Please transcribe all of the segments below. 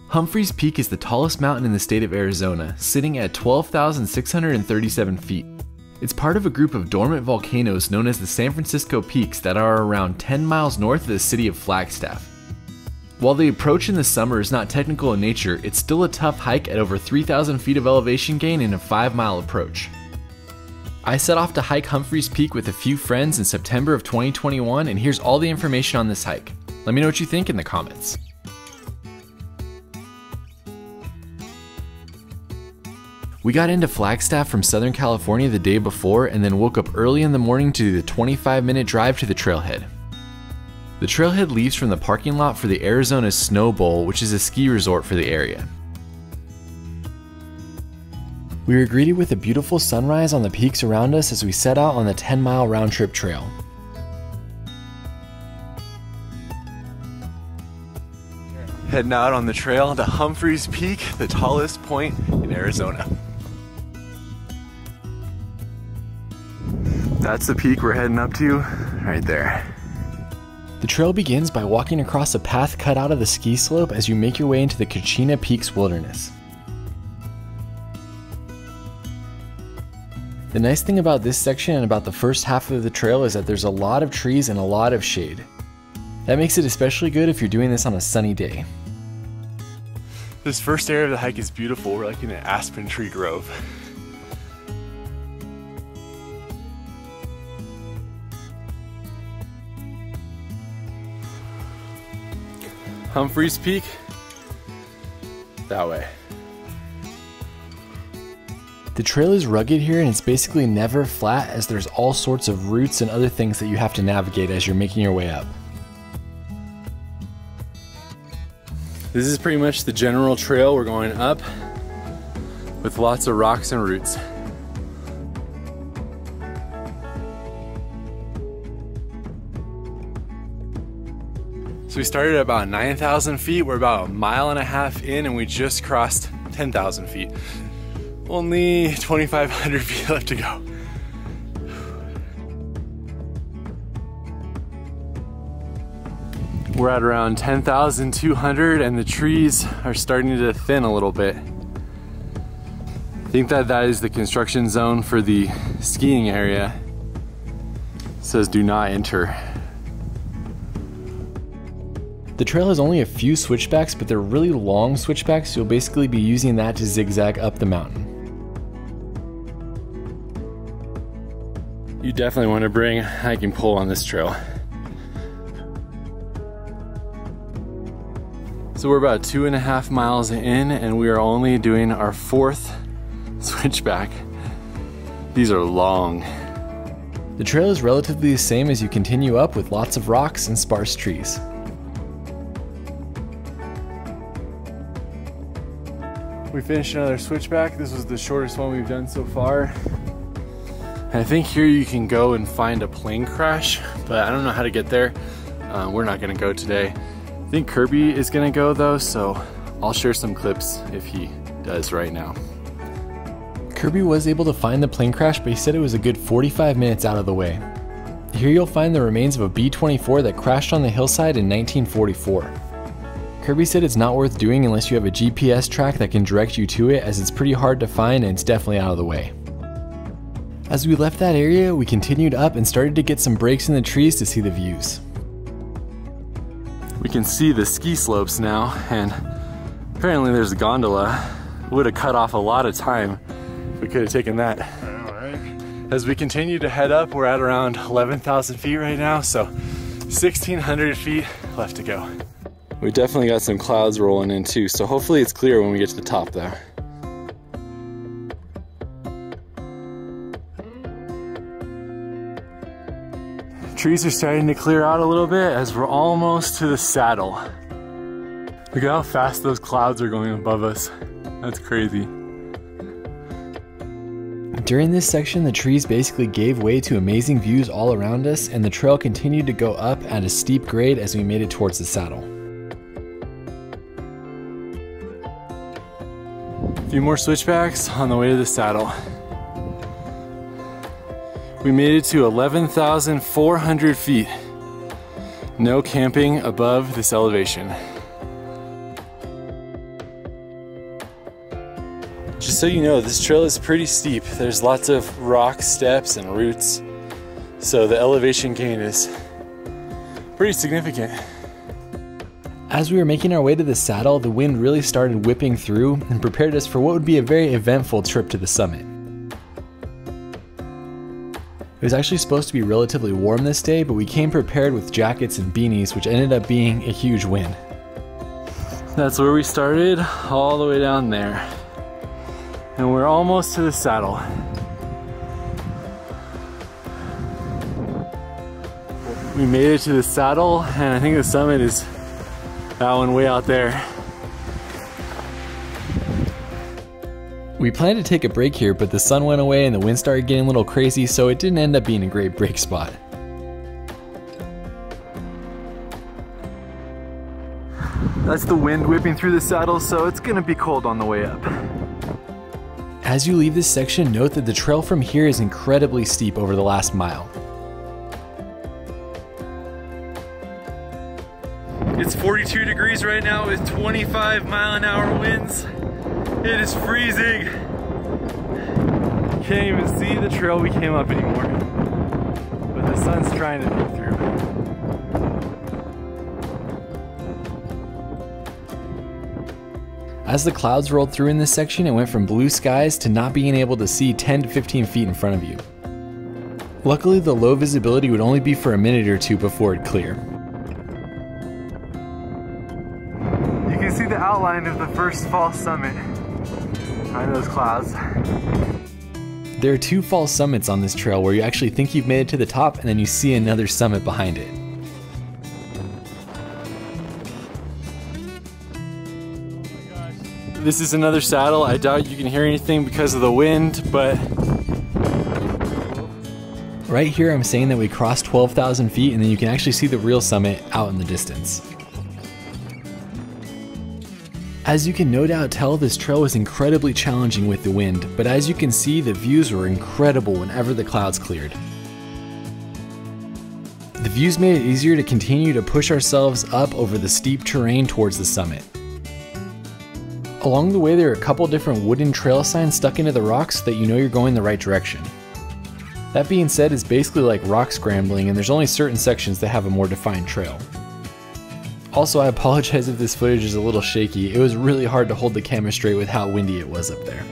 Humphreys Peak is the tallest mountain in the state of Arizona, sitting at 12,637 feet. It's part of a group of dormant volcanoes known as the San Francisco Peaks that are around 10 miles north of the city of Flagstaff. While the approach in the summer is not technical in nature, it's still a tough hike at over 3,000 feet of elevation gain in a 5-mile approach. I set off to hike Humphreys Peak with a few friends in September of 2021, and here's all the information on this hike. Let me know what you think in the comments. We got into Flagstaff from Southern California the day before and then woke up early in the morning to do the 25-minute drive to the trailhead. The trailhead leaves from the parking lot for the Arizona Snow Bowl, which is a ski resort for the area. We were greeted with a beautiful sunrise on the peaks around us as we set out on the 10-mile round-trip trail. Heading out on the trail to Humphreys Peak, the tallest point in Arizona. That's the peak we're heading up to, right there. The trail begins by walking across a path cut out of the ski slope as you make your way into the Kachina Peaks wilderness. The nice thing about this section and about the first half of the trail is that there's a lot of trees and a lot of shade. That makes it especially good if you're doing this on a sunny day. This first area of the hike is beautiful. We're like in an aspen tree grove. Humphreys Peak, that way. The trail is rugged here and it's basically never flat as there's all sorts of roots and other things that you have to navigate as you're making your way up. This is pretty much the general trail we're going up with lots of rocks and roots. So we started at about 9,000 feet. We're about 1.5 miles in and we just crossed 10,000 feet. Only 2,500 feet left to go. We're at around 10,200 and the trees are starting to thin a little bit. I think that is the construction zone for the skiing area. It says do not enter. The trail has only a few switchbacks, but they're really long switchbacks, so you'll basically be using that to zigzag up the mountain. You definitely want to bring a hiking pole on this trail. So we're about 2.5 miles in and we are only doing our 4th switchback. These are long. The trail is relatively the same as you continue up with lots of rocks and sparse trees. We finished another switchback. This was the shortest one we've done so far. And I think here you can go and find a plane crash, but I don't know how to get there. We're not gonna go today. I think Kirby is gonna go though, so I'll share some clips if he does right now. Kirby was able to find the plane crash, but he said it was a good 45 minutes out of the way. Here you'll find the remains of a B-24 that crashed on the hillside in 1944. Kirby said it's not worth doing unless you have a GPS track that can direct you to it, as it's pretty hard to find and it's definitely out of the way. As we left that area, we continued up and started to get some breaks in the trees to see the views. We can see the ski slopes now, and apparently there's a gondola. Would have cut off a lot of time if we could have taken that. I know, right? As we continue to head up, we're at around 11,000 feet right now, so 1,600 feet left to go. We definitely got some clouds rolling in too, so hopefully it's clear when we get to the top though. Trees are starting to clear out a little bit as we're almost to the saddle. Look at how fast those clouds are going above us. That's crazy. During this section, the trees basically gave way to amazing views all around us, and the trail continued to go up at a steep grade as we made it towards the saddle. A few more switchbacks on the way to the saddle. We made it to 11,400 feet. No camping above this elevation. Just so you know, this trail is pretty steep. There's lots of rock steps and roots, so the elevation gain is pretty significant. As we were making our way to the saddle, the wind really started whipping through and prepared us for what would be a very eventful trip to the summit. It was actually supposed to be relatively warm this day, but we came prepared with jackets and beanies, which ended up being a huge win. That's where we started, all the way down there. And we're almost to the saddle. We made it to the saddle, and I think the summit is that one way out there. We planned to take a break here, but the sun went away and the wind started getting a little crazy, so it didn't end up being a great break spot. That's the wind whipping through the saddle, so it's gonna be cold on the way up. As you leave this section, note that the trail from here is incredibly steep over the last mile. It's 42 degrees right now with 25-mile-an-hour winds. It is freezing. Can't even see the trail we came up anymore. But the sun's trying to peek through. As the clouds rolled through in this section, it went from blue skies to not being able to see 10 to 15 feet in front of you. Luckily, the low visibility would only be for a minute or two before it'd clear. You can see the outline of the first false summit behind those clouds. There are two false summits on this trail where you actually think you've made it to the top and then you see another summit behind it. This is another saddle. I doubt you can hear anything because of the wind, but right here I'm saying that we crossed 12,000 feet and then you can actually see the real summit out in the distance. As you can no doubt tell, this trail was incredibly challenging with the wind, but as you can see, the views were incredible whenever the clouds cleared. The views made it easier to continue to push ourselves up over the steep terrain towards the summit. Along the way, there are a couple different wooden trail signs stuck into the rocks so that you know you're going the right direction. That being said, it's basically like rock scrambling, and there's only certain sections that have a more defined trail. Also, I apologize if this footage is a little shaky. It was really hard to hold the camera straight with how windy it was up there.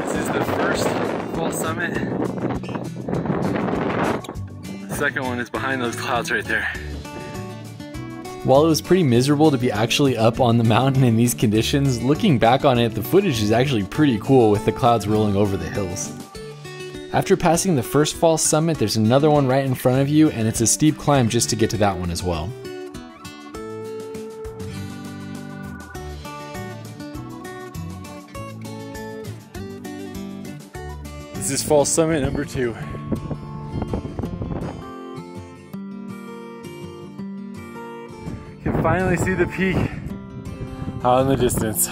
this is the first full summit. The second one is behind those clouds right there. While it was pretty miserable to be actually up on the mountain in these conditions, looking back on it, the footage is actually pretty cool with the clouds rolling over the hills. After passing the first false summit, there's another one right in front of you, and it's a steep climb just to get to that one as well. This is false summit number 2. You can finally see the peak out in the distance.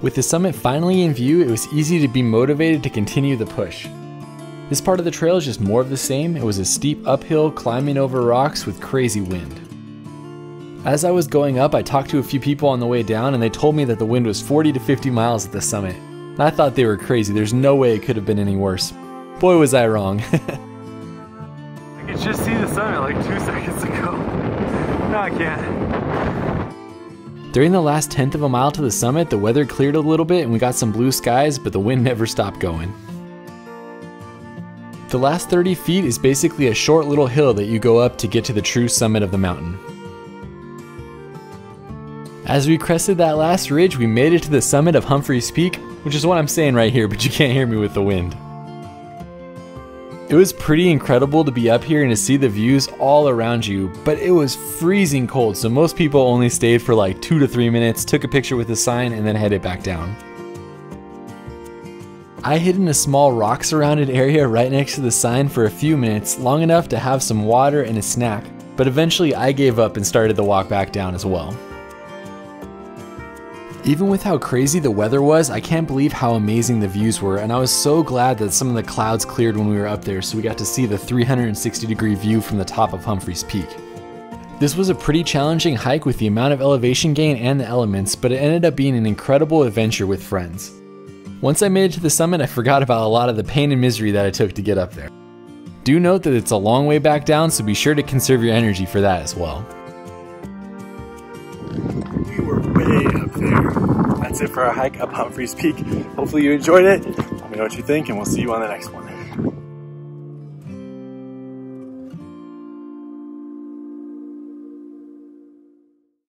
With the summit finally in view, it was easy to be motivated to continue the push. This part of the trail is just more of the same. It was a steep uphill climbing over rocks with crazy wind. As I was going up, I talked to a few people on the way down and they told me that the wind was 40 to 50 miles at the summit. And I thought they were crazy. There's no way it could have been any worse. Boy, was I wrong. I could just see the summit like 2 seconds ago. No, I can't. During the last 1/10 of a mile to the summit, the weather cleared a little bit and we got some blue skies, but the wind never stopped going. The last 30 feet is basically a short little hill that you go up to get to the true summit of the mountain. As we crested that last ridge, we made it to the summit of Humphreys Peak, which is what I'm saying right here, but you can't hear me with the wind. It was pretty incredible to be up here and to see the views all around you, but it was freezing cold, so most people only stayed for like 2 to 3 minutes, took a picture with the sign, and then headed back down. I hid in a small rock surrounded area right next to the sign for a few minutes, long enough to have some water and a snack, but eventually I gave up and started the walk back down as well. Even with how crazy the weather was, I can't believe how amazing the views were, and I was so glad that some of the clouds cleared when we were up there so we got to see the 360-degree view from the top of Humphreys Peak. This was a pretty challenging hike with the amount of elevation gain and the elements, but it ended up being an incredible adventure with friends. Once I made it to the summit, I forgot about a lot of the pain and misery that it took to get up there. Do note that it's a long way back down, so be sure to conserve your energy for that as well. We were way up there. That's it for our hike up Humphreys Peak. Hopefully you enjoyed it. Let me know what you think, and we'll see you on the next one.